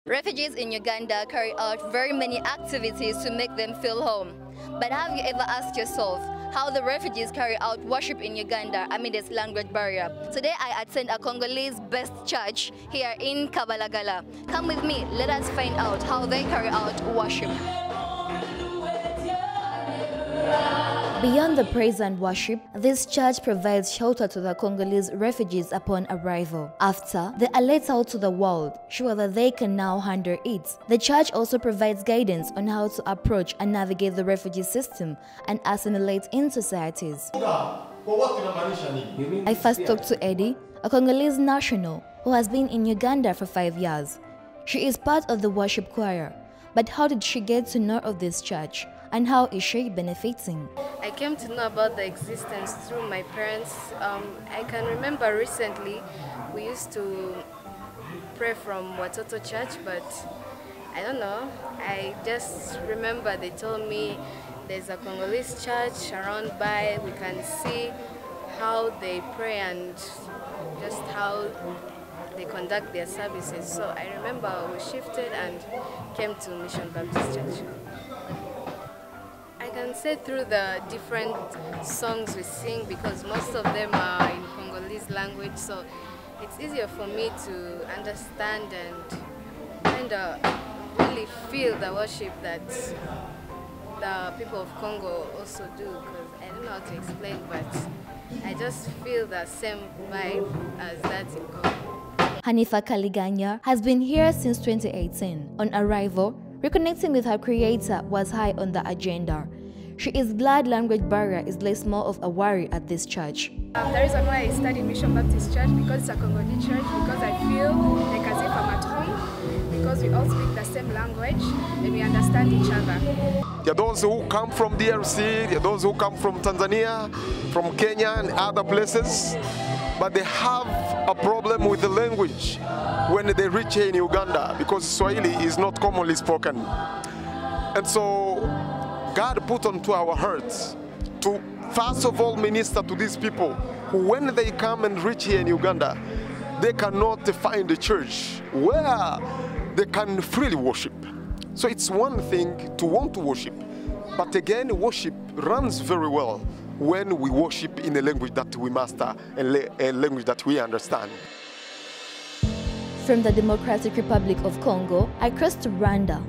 Refugees in Uganda carry out very many activities to make them feel home. But have you ever asked yourself how the refugees carry out worship in Uganda amid this language barrier? Today I attend a Congolese-based church here in Kampala. Come with me, let us find out how they carry out worship. Beyond the praise and worship, this church provides shelter to the Congolese refugees upon arrival. After, they are let out to the world, sure that they can now handle it. The church also provides guidance on how to approach and navigate the refugee system and assimilate in societies. I first talked to Eddie, a Congolese national who has been in Uganda for 5 years. She is part of the worship choir. But how did she get to know of this church? And how is she benefiting? I came to know about the existence through my parents. I can remember recently we used to pray from Watoto Church, but I don't know. I just remember they told me there's a Congolese church around by. We can see how they pray and just how they conduct their services. So I remember we shifted and came to Mission Baptist Church. I can say through the different songs we sing, because most of them are in Congolese language, so it's easier for me to understand and kind of really feel the worship that the people of Congo also do, because I don't know how to explain, but I just feel the same vibe as that in Congo. Hanifa Kaliganya has been here since 2018. On arrival, reconnecting with her creator was high on the agenda. She is glad language barrier is less more of a worry at this church. The reason why I studied Mission Baptist Church, because it's a Congolese church, because I feel like as if I'm at home, because we all speak the same language and we understand each other. There are those who come from DRC, there are those who come from Tanzania, from Kenya and other places, but they have a problem with the language when they reach here in Uganda, because Swahili is not commonly spoken. And so God put onto our hearts to first of all minister to these people who, when they come and reach here in Uganda, they cannot find a church where they can freely worship. So it's one thing to want to worship, but again, worship runs very well when we worship in a language that we master and a language that we understand. From the Democratic Republic of Congo, I crossed to Rwanda.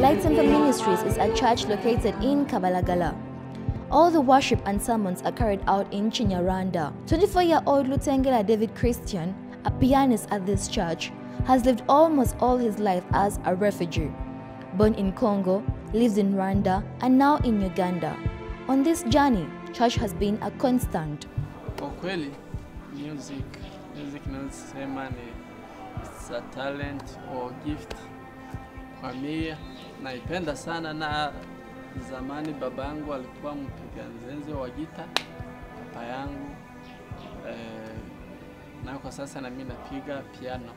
Light Temple Ministries is a church located in Kampala. All the worship and sermons are carried out in Kinyarwanda. 24-year-old Lutengela David Christian, a pianist at this church, has lived almost all his life as a refugee. Born in Congo, lives in Rwanda, and now in Uganda. On this journey, church has been a constant. Kwa kweli, music nasema ni it's a talent or gift kwa mimi. Naipenda sana, na zamani babangu alikuwa mpiga nzenze wa gita, papa yangu na kwa sasa na mimi napiga piano.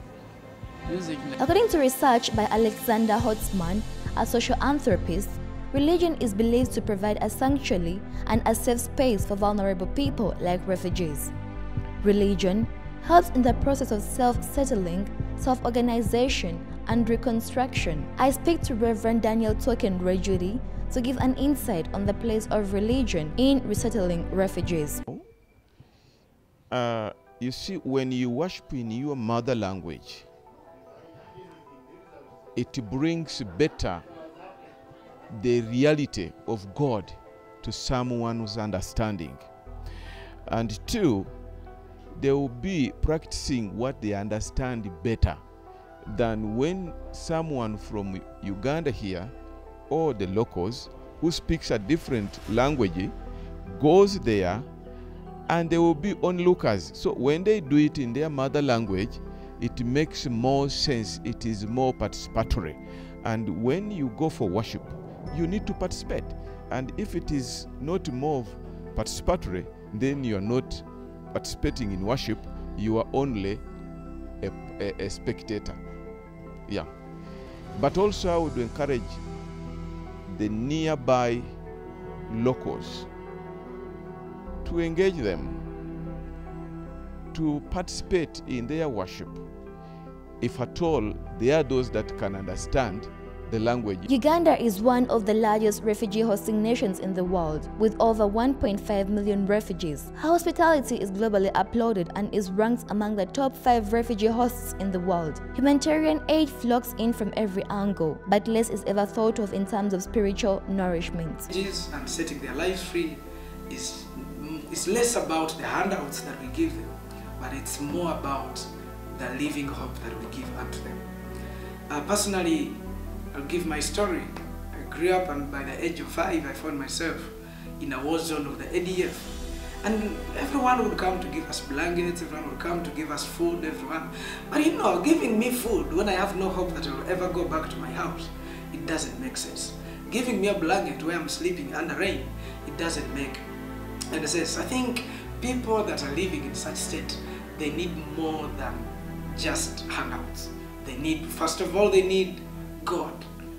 According to research by Alexander Hotzman, a social anthropist, religion is believed to provide a sanctuary and a safe space for vulnerable people like refugees. Religion helps in the process of self-settling, self-organization, and reconstruction. I speak to Reverend Daniel Token Rejudi to give an insight on the place of religion in resettling refugees. You see, when you worship in your mother language, it brings better the reality of God to someone's understanding. And two, they will be practicing what they understand better than when someone from Uganda here, or the locals who speaks a different language, goes there and they will be onlookers. So when they do it in their mother language, it makes more sense, it is more participatory. And when you go for worship, you need to participate. And if it is not more participatory, then you are not participating in worship, you are only a spectator. Yeah. But also I would encourage the nearby locals to engage them to participate in their worship, if at all there are those that can understand the language. Uganda is one of the largest refugee hosting nations in the world, with over 1.5 million refugees. Hospitality is globally applauded and is ranked among the top 5 refugee hosts in the world. Humanitarian aid flocks in from every angle, but less is ever thought of in terms of spiritual nourishment. And setting their lives free is less about the handouts that we give them, but it's more about the living hope that we give unto them. Personally, I'll give my story. I grew up, and by the age of 5 I found myself in a war zone of the ADF. And everyone would come to give us blankets, everyone would come to give us food, everyone. But you know, giving me food when I have no hope that I will ever go back to my house, it doesn't make sense. Giving me a blanket where I'm sleeping under rain, it doesn't make any sense. I think people that are living in such state, they need more than just handouts. They need, first of all, they need God,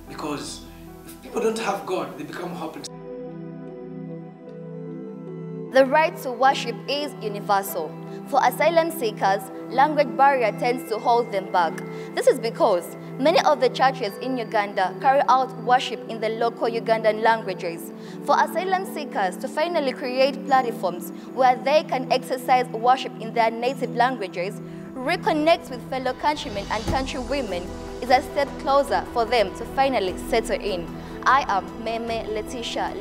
because if people don't have God, they become hopeless. The right to worship is universal. For asylum seekers, language barrier tends to hold them back. This is because many of the churches in Uganda carry out worship in the local Ugandan languages. For asylum seekers to finally create platforms where they can exercise worship in their native languages, reconnect with fellow countrymen and countrywomen is a step closer for them to finally settle in. I am Mmeeme Leticia.